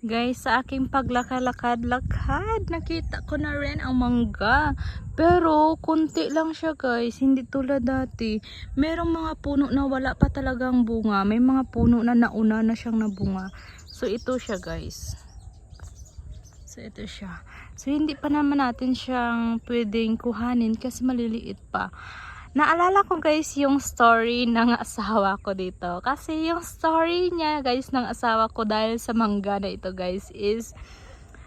Guys, sa aking paglakad-lakad, nakita ko na rin ang mangga. Pero, kunti lang siya guys. Hindi tulad dati. Merong mga puno na wala pa talagang bunga. May mga puno na nauna na siyang nabunga. So, ito siya guys. So, ito siya. So, hindi pa naman natin siyang pwedeng kuhanin kasi maliliit pa. Naalala ko guys yung story ng asawa ko dito. Kasi yung story niya guys ng asawa ko dahil sa mangga na ito guys is,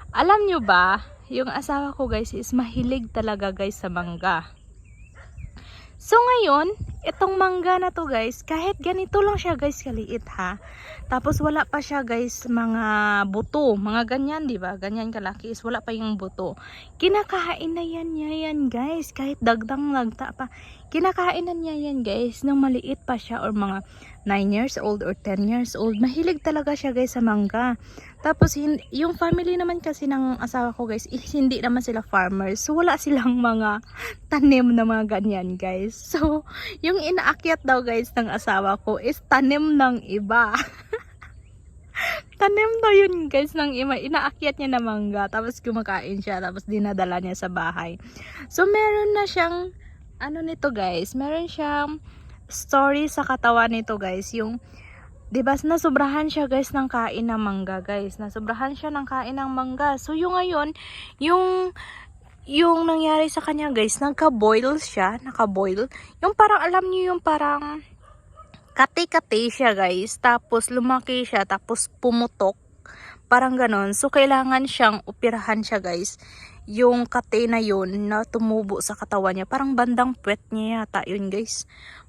alam nyo ba, yung asawa ko guys is mahilig talaga guys sa mangga. So ngayon, itong mangga na to guys, kahit ganito lang siya guys kaliit ha. Tapos wala pa siya guys mga buto, mga ganyan 'di ba? Ganyan kalaki is wala pa yung buto. Kinakain na niya yan guys, kahit dagdang lagta pa. Kinakain na niya yan guys nang maliit pa siya or mga 9 years old or 10 years old. Mahilig talaga siya guys sa mangga. Tapos yung family naman kasi ng asawa ko guys, hindi naman sila farmers. So wala silang mga tanim na mga ganyan guys. So yung inaakyat daw guys ng asawa ko is tanim ng iba. Tanim daw yun guys ng iba. Inaakyat niya na mangga. Tapos kumakain siya. Tapos dinadala niya sa bahay. So meron na siyang ano nito guys. Meron siyang story sa katawan nito guys. Yung 'di ba nasobrahan siya guys ng kain ng mangga guys. Nasobrahan siya ng kain ng mangga. So yung ngayon, yung nangyari sa kanya guys, nagka-boil siya, naka-boil. Yung parang alam niyo yung parang kati-kati siya guys. Tapos lumaki siya, tapos pumutok. Parang ganon. So kailangan siyang operahan siya guys. Yung kate na yun na tumubo sa katawan niya. Parang bandang puwet niya yata yun guys.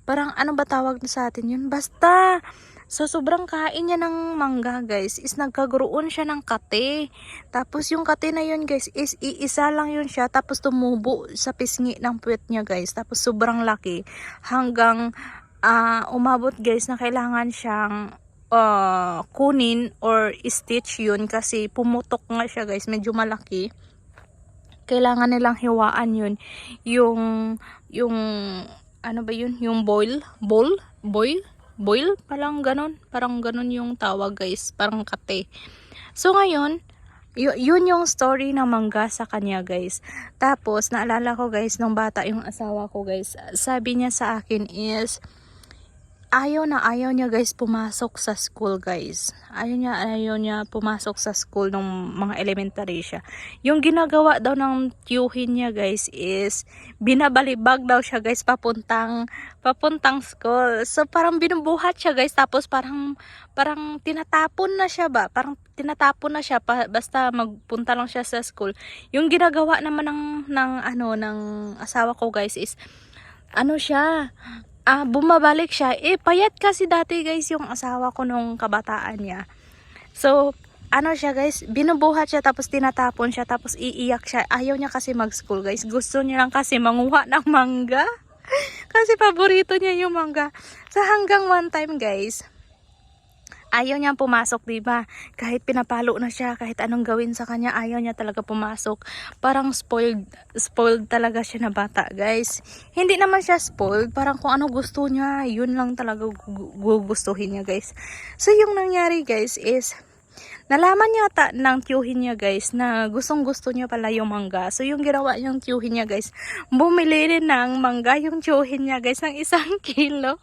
Parang ano ba tawag sa atin yun? Basta so sobrang kain niya ng mangga guys is nagkaguroon siya ng kate. Tapos yung kate na yun guys is iisa lang yun siya. Tapos tumubo sa pisngi ng puwet niya guys. Tapos sobrang laki. Hanggang umabot guys na kailangan siyang kunin or stitch yun. Kasi pumutok nga siya guys. Medyo malaki. Kailangan nilang hiwaan yun. Yung ano ba yun? Yung boil? Parang ganon yung tawag guys. Parang kate. So ngayon, yun yung story ng mangga sa kanya guys. Tapos, naalala ko guys, nung bata yung asawa ko guys, sabi niya sa akin is, ayaw niya guys pumasok sa school guys. Ayaw niya pumasok sa school nung mga elementary siya. Yung ginagawa daw ng tiyuhin niya guys is binabalibag daw siya guys papuntang school. So parang binubuhat siya guys, tapos parang tinatapon na siya ba? Parang tinatapon na siya basta magpunta lang siya sa school. Yung ginagawa naman ng asawa ko guys is ano siya, bumabalik siya. Payat kasi dati guys yung asawa ko nung kabataan niya. So, ano siya guys, binubuhat siya tapos tinatapon siya tapos iiyak siya. Ayaw niya kasi mag-school guys. Gusto niya lang kasi manguha ng mangga. Kasi paborito niya yung mangga. So, hanggang one time guys, ayaw niya pumasok, diba? Kahit pinapalo na siya, kahit anong gawin sa kanya, ayaw niya talaga pumasok. Parang spoiled talaga siya na bata, guys. Hindi naman siya spoiled, parang kung ano gusto niya, yun lang talaga gugustuhin niya, guys. So, yung nangyari, guys, is nalaman yata ng tiyuhin niya, guys, na gustong-gusto niya pala yung mangga. So, yung ginawa yung tiyuhin niya, guys, bumili rin ng mangga yung tiyuhin niya, guys, ng 1 kilo.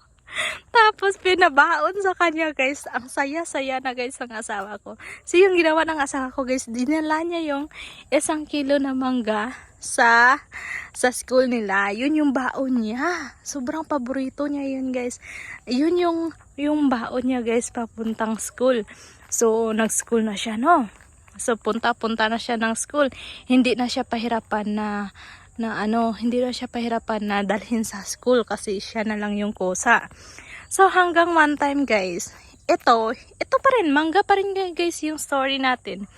Tapos pinabaon sa kanya guys. Ang saya-saya na guys ang asawa ko. So yung ginawa ng asawa ko guys, dinala niya yung 1 kilo na mangga sa school nila. Yun yung baon niya. Sobrang paborito niya yun guys. Yun yung baon niya guys papuntang school. So nag-school na siya no. So punta-punta na siya ng school. Hindi na siya pahirapan hindi na siya pahirapan na dalhin sa school kasi siya na lang yung kusa. So hanggang one time guys, ito pa rin, mangga pa rin guys yung story natin.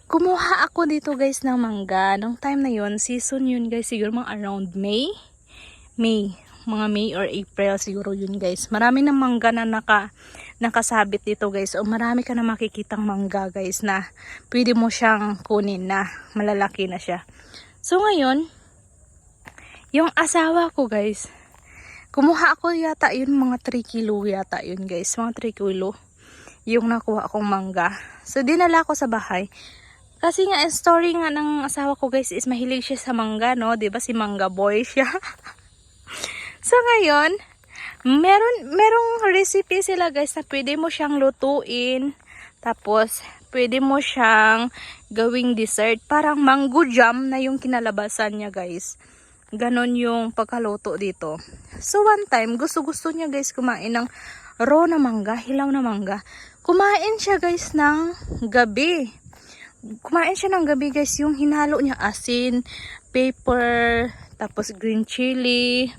Kumuha ako dito guys ng mangga. Nung time na yun, season yun guys, siguro mga around May, mga May or April siguro yun guys. Marami ng mangga na nakasabit dito guys. O marami ka na makikitang mangga guys na pwede mo siyang kunin na malalaki na siya. So ngayon, yung asawa ko guys, kumuha ako yata yun mga 3 kilo yata yun guys, mga 3 kilo. yung nakuha kong mangga. So dinala ko sa bahay. Kasi nga, story nga ng asawa ko guys is mahilig siya sa mangga, no? 'Di ba si mangga boy siya? So ngayon, merong recipe sila guys na pwede mo siyang lutuin. Tapos, pwede mo siyang gawing dessert. Parang mango jam na yung kinalabasan niya guys. Ganon yung pagkaluto dito. So one time, gusto niya guys kumain ng raw na mangga, hilaw na mangga. Kumain siya guys ng gabi. Kumain siya ng gabi guys, yung hinalo niya asin, pepper, tapos green chili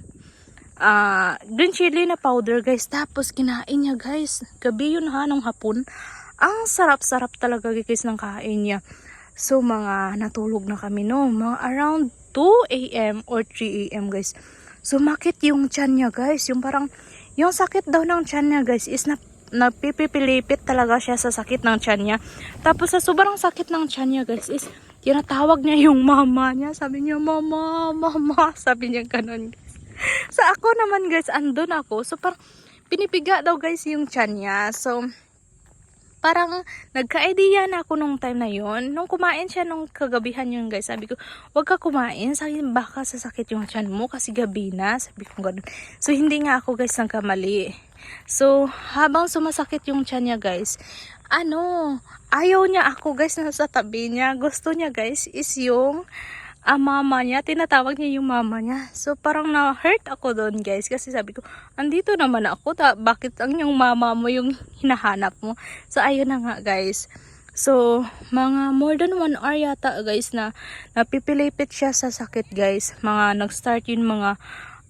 na powder guys. Tapos kinain niya guys. Gabi yun ha, nung hapon. Ang sarap-sarap talaga guys ng kain niya. So mga natulog na kami no, mga around 2 a.m. or 3 a.m. guys. Sumakit yung tiyan niya guys. Yung parang, yung sakit daw ng tiyan niya guys is napipilipit talaga siya sa sakit ng tiyan niya. Tapos sa sobrang sakit ng tiyan niya guys is tinatawag niya yung mama niya. Sabi niya, mama, mama. Sabi niya ganun guys. So ako naman guys, andun ako. So parang pinipiga daw guys yung tiyan niya. So parang nagka-idea na ako nung time na yon. Nung kumain siya nung kagabihan yun guys, sabi ko, wag ka kumain. Sabi, baka sasakit yung tiyan mo kasi gabi na. Sabi ko ganun. So hindi nga ako guys nagkamali. So habang sumasakit yung tiyan niya guys, ayaw niya ako guys na sa tabi niya. Gusto niya guys is yung mama niya, tinatawag niya yung mama niya. So parang na-hurt ako doon guys kasi sabi ko, andito naman ako, bakit ang yung mama mo yung hinahanap mo? So ayun na nga guys. So mga more than 1 hour yata guys na napipilipit siya sa sakit guys. Mga nag-start yun mga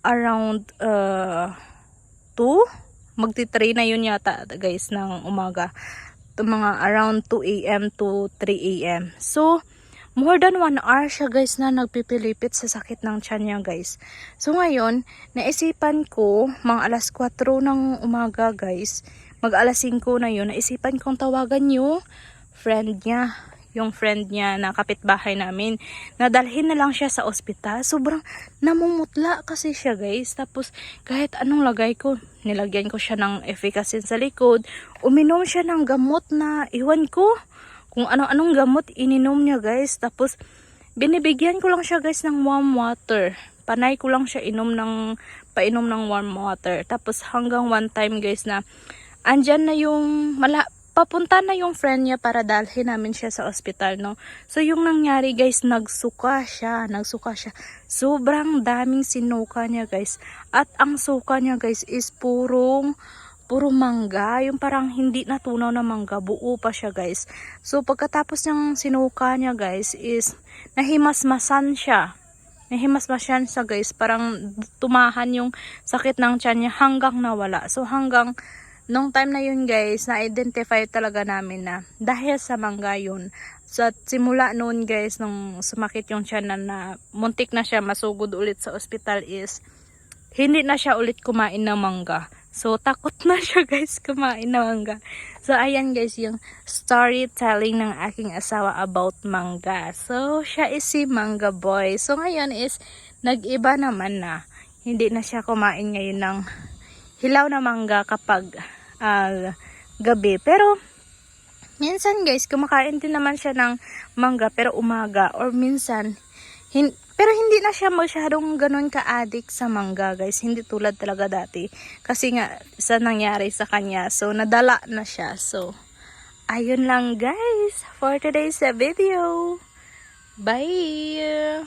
around 2, magti-3 na yun yata guys ng umaga. Mga around 2 a.m. to 3 a.m. So more than 1 hour siya guys na nagpipilipit sa sakit ng tiyan niya guys. So ngayon, naisipan ko, mga alas 4 ng umaga guys, mag alas 5 na yun, naisipan kong tawagan yung friend niya. Yung friend niya na kapitbahay namin. Nadalhin na lang siya sa ospital. Sobrang namumutla kasi siya guys. Tapos kahit anong lagay ko, nilagyan ko siya ng efficacy sa likod. Uminom siya ng gamot na iwan ko. Kung ano-anong gamot ininom niya guys. Tapos binibigyan ko lang siya guys ng warm water. Panay ko lang siya painom ng warm water. Tapos hanggang one time guys na andyan na yung papunta na yung friend niya para dalhin namin siya sa ospital no. So yung nangyari guys, nagsuka siya. Sobrang daming sinuka niya guys. At ang suka niya guys is puro mangga, yung parang hindi natunaw na mangga, buo pa siya guys. So pagkatapos ng sinuka niya guys is nahimasmasan siya guys, parang tumahan yung sakit ng tiyan niya hanggang nawala. So hanggang nung time na yun guys, na-identify talaga namin na dahil sa mangga yun. So simula noon guys, nung sumakit yung tiyan na muntik na siya masugod ulit sa ospital is hindi na siya ulit kumain ng mangga. So, takot na siya guys kumain ng mangga. So, ayan guys yung storytelling ng aking asawa about mangga. So, siya is si Mangga Boy. So, ngayon is nag-iba naman na. Hindi na siya kumain ngayon ng hilaw na mangga kapag gabi. Pero, minsan guys, kumakain din naman siya ng mangga pero umaga. Or minsan, pero hindi na siya masyadong ganun ka-addict sa mangga guys. Hindi tulad talaga dati. Kasi nga, sa nangyari sa kanya. So, nadala na siya. So, ayun lang guys for today's video. Bye!